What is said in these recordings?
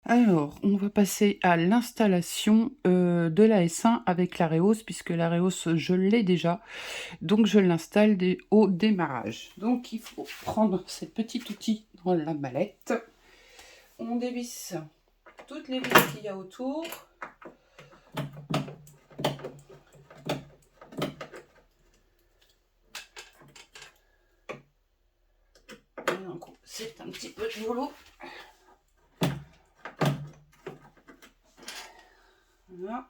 Alors, on va passer à l'installation de la S1 avec la Reos, puisque la Reos, je l'ai déjà. Donc, je l'installe au démarrage. Donc, il faut prendre ce petit outil dans la mallette. On dévisse toutes les vis qu'il y a autour. C'est un petit peu de boulot. Voilà.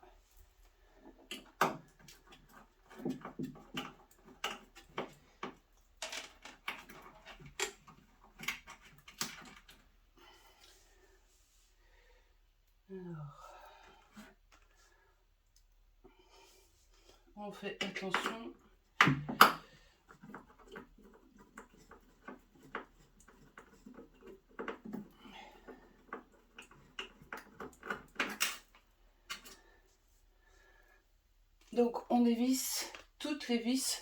Alors, on fait attention. Donc, on dévisse toutes les vis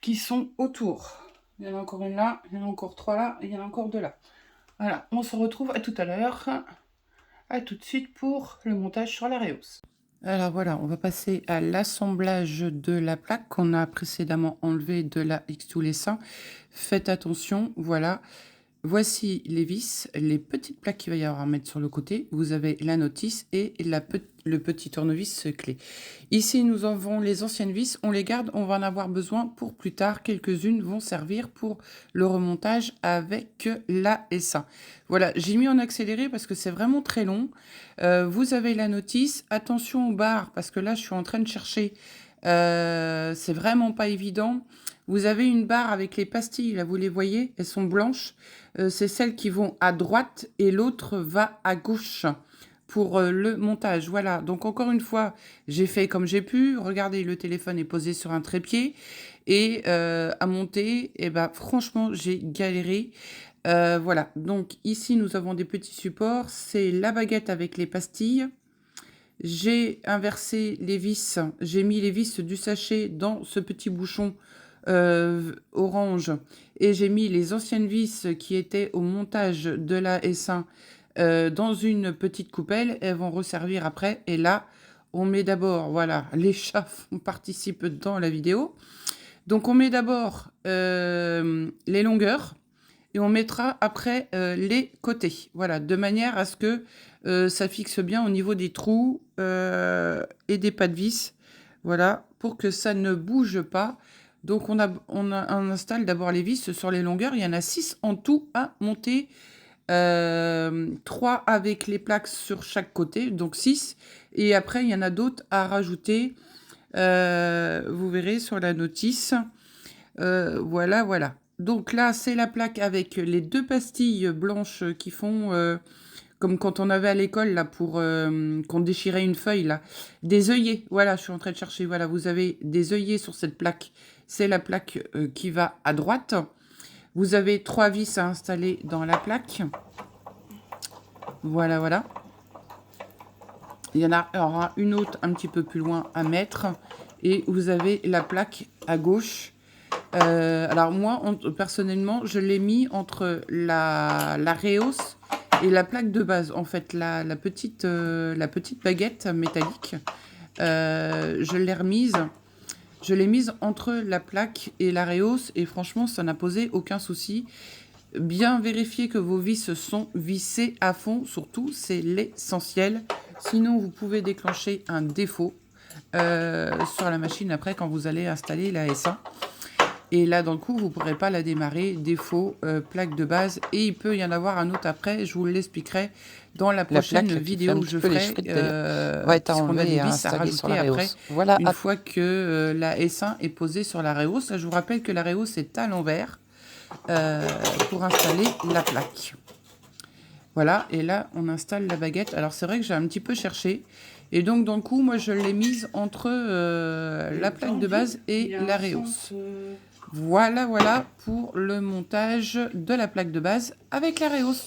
qui sont autour. Il y en a encore une là, il y en a encore 3 là, et il y en a encore 2 là. Voilà, on se retrouve à tout à l'heure. À tout de suite pour le montage sur la Reos. Alors voilà, on va passer à l'assemblage de la plaque qu'on a précédemment enlevée de la X2 Lessin. Faites attention, voilà. Voici les vis, les petites plaques qu'il va y avoir à mettre sur le côté. Vous avez la notice et le petit tournevis clé. Ici, nous avons les anciennes vis. On les garde, on va en avoir besoin pour plus tard. Quelques-unes vont servir pour le remontage avec la S1. Voilà, j'ai mis en accéléré parce que c'est vraiment très long. Vous avez la notice. Attention aux barres parce que là, je suis en train de chercher. C'est vraiment pas évident. Vous avez une barre avec les pastilles, là, vous les voyez, elles sont blanches. C'est celles qui vont à droite et l'autre va à gauche pour le montage. Voilà, donc encore une fois, j'ai fait comme j'ai pu. Regardez, le téléphone est posé sur un trépied et à monter, et ben, franchement, j'ai galéré. Voilà, donc ici, nous avons des petits supports. C'est la baguette avec les pastilles. J'ai inversé les vis, j'ai mis les vis du sachet dans ce petit bouchon orange et j'ai mis les anciennes vis qui étaient au montage de la S1 dans une petite coupelle. Elles vont resservir après et là on met d'abord, voilà, les chats participent dans la vidéo. Donc on met d'abord les longueurs et on mettra après les côtés, voilà, de manière à ce que ça fixe bien au niveau des trous et des pas de vis, voilà, pour que ça ne bouge pas. Donc on installe d'abord les vis sur les longueurs. Il y en a 6 en tout à monter, 3 avec les plaques sur chaque côté, donc 6. Et après il y en a d'autres à rajouter, vous verrez sur la notice. Voilà, voilà. Donc là, c'est la plaque avec les 2 pastilles blanches qui font comme quand on avait à l'école là pour qu'on déchirait une feuille là, des œillets. Voilà, je suis en train de chercher. Voilà, vous avez des œillets sur cette plaque. C'est la plaque qui va à droite. Vous avez 3 vis à installer dans la plaque. Voilà, voilà. Il y en aura une autre un petit peu plus loin à mettre. Et vous avez la plaque à gauche. Alors moi, personnellement, je l'ai mis entre la Reos et la plaque de base. En fait, la petite baguette métallique, je l'ai remise. Je l'ai mise entre la plaque et la Reos et franchement, ça n'a posé aucun souci. Bien vérifier que vos vis sont vissées à fond, surtout, c'est l'essentiel. Sinon, vous pouvez déclencher un défaut sur la machine après quand vous allez installer la S1. Et là, dans le coup, vous ne pourrez pas la démarrer. Défaut, plaque de base. Et il peut y en avoir un autre après. Je vous l'expliquerai dans la prochaine vidéo que je ferai. Va être puisqu'on a des enlevé et vis à installé sur rajouter la après. Reos. Voilà. Une fois que la S1 est posée sur la Reos. Là, je vous rappelle que la Reos est à l'envers pour installer la plaque. Voilà. Et là, on installe la baguette. Alors, c'est vrai que j'ai un petit peu cherché. Et donc, dans le coup, moi, je l'ai mise entre la plaque de base et la Reos. Voilà, voilà pour le montage de la plaque de base avec la Reos.